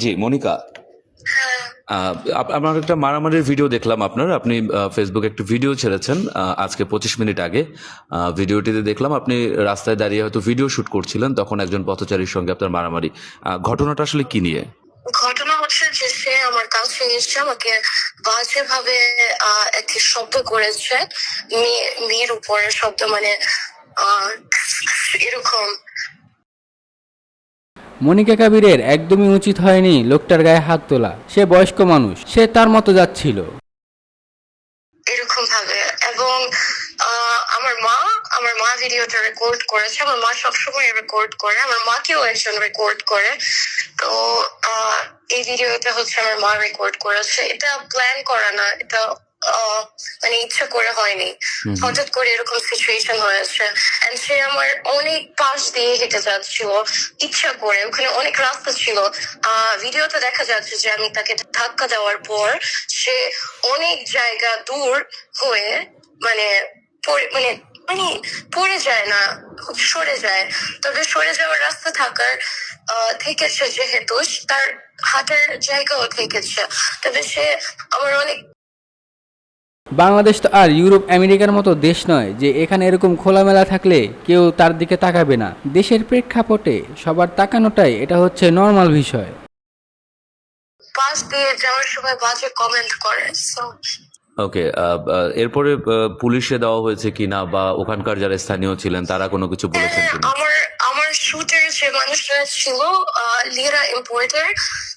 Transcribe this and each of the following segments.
জি, মনিকা, হ্যাঁ। আমার একটা মারামারির ভিডিও দেখলাম আপনার। আপনি ফেসবুকে একটা ভিডিও ছেড়েছেন আজকে 25 মিনিট আগে। ভিডিওটিতে দেখলাম আপনি রাস্তায় দাঁড়িয়ে হয়তো ভিডিও শুট করছিলেন, তখন একজন পথচারীর সঙ্গে আপনার মারামারি। ঘটনাটা আসলে কি নিয়ে? ঘটনা হচ্ছে যে সে আমার কাছে এসে আমাকে বাজে ভাবে একটি শব্দ করেছে। মেয়ের উপরে শব্দ, মানে এরকম। মনিকা কাবিরের একদমই উচিত হয়নি লোকটার গায়ে হাত তোলা। সে বয়স্ক মানুষ, সে তার মতো যাচ্ছিল। এরকম ভাবে। এবং আমার মা ভিডিওটা রেকর্ড করেছে। আমার মা সবসময় রেকর্ড করে, আমার মাকেও একজন রেকর্ড করে। তো এই ভিডিওটা হচ্ছে আমার মা রেকর্ড করেছে। এটা প্ল্যান করা না, এটা মানে ইচ্ছা করে হয়নি, হঠাৎ করে এরকম সিচুয়েশন হয়েছে। এন্ড সে আমার অনেক পাশ দিয়ে হেঁটে যাচ্ছিল ইচ্ছা করে। ওখানে অনেক রাস্তা ছিল। ভিডিওতে দেখা যাচ্ছে যে আমি তাকে ধাক্কা দেওয়ার পর সে অনেক জায়গা দূর হয়ে মানে মানে মানে পড়ে যায় না, সরে যায়। তবে সরে যাওয়ার রাস্তা থাকার থেকেছে, যেহেতু তার হাতের জায়গাও থেকেছে। তবে সে আমার অনেক বাংলাদেশ তো আর ইউরোপ আমেরিকার মতো দেশ নয় যে এখানে এরকম খোলামেলা থাকলে কেউ তার দিকে তাকাবে না। দেশের প্রেক্ষাপটে সবার তাকানোটাই এটা হচ্ছে নর্মাল বিষয়। পাশ দিয়ে যাওয়ার সময় বাজে কমেন্ট করে। ওকে, এরপরে পুলিশে দেওয়া হয়েছে কিনা, বা ওখানকার যারা স্থানীয় ছিলেন তারা কোনো কিছু বলেছেন কিনা? আমার শুটের যে মানুষরা ছিল, লিরা ইম্পোর্টার,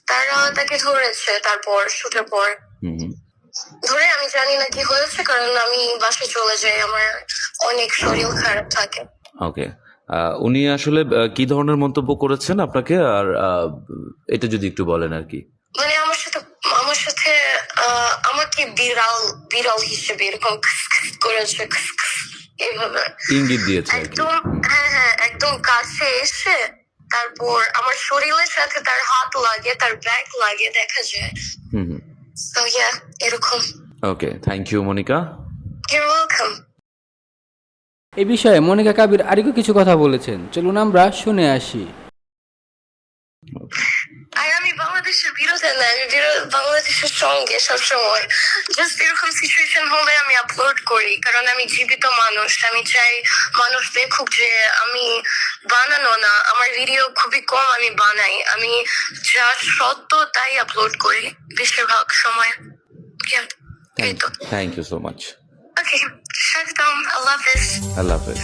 তারা তাকে ধরেছে। তারপর শুটের পর ধরে আমি জানি না কি হয়েছে, কারণ আমি বাসায় চলে যাই, আমার অনেক শরীর খারাপ থাকে। ওকে, উনি আসলে কি ধরনের মন্তব্য করেছেন আপনাকে, আর এটা যদি একটু বলেন আর কি। মানে আমার সাথে আমাকে বিড়াল বিড়াল হিসেবে এরকম করেছে, এইভাবে ইঙ্গিত দিয়েছে আর কি। একদম। হ্যাঁ, একদম কাছে এসে তারপর আমার শরীরের সাথে তার হাত লাগে, তার ব্যাগ লাগে, দেখা যায়। So yeah, এরকম। Okay, thank you Monika. You're welcome. এ বিষয়ে মনিকা কাবির আরেকও কিছু কথা বলেছেন, চলুন আমরা শুনে আসি। আর আমি বাংলাদেশের বিরোধী না, আমি বাংলাদেশের সঙ্গে সবসময়। জাস্ট এরকম সিচুয়েশন হলে আমি আপলোড করি, কারণ আমি জীবিত মানুষ। আমি চাই মানুষ দেখুক যে আমি বানানো না, আমার ভিডিও খুবই কম আমি বানাই। আমি যা সত্য তাই আপলোড করি বেশিরভাগ সময়। Thank you so much. Okay, স্বাগতম। আল্লাহ হাফেজ। আল্লাহ হাফেজ।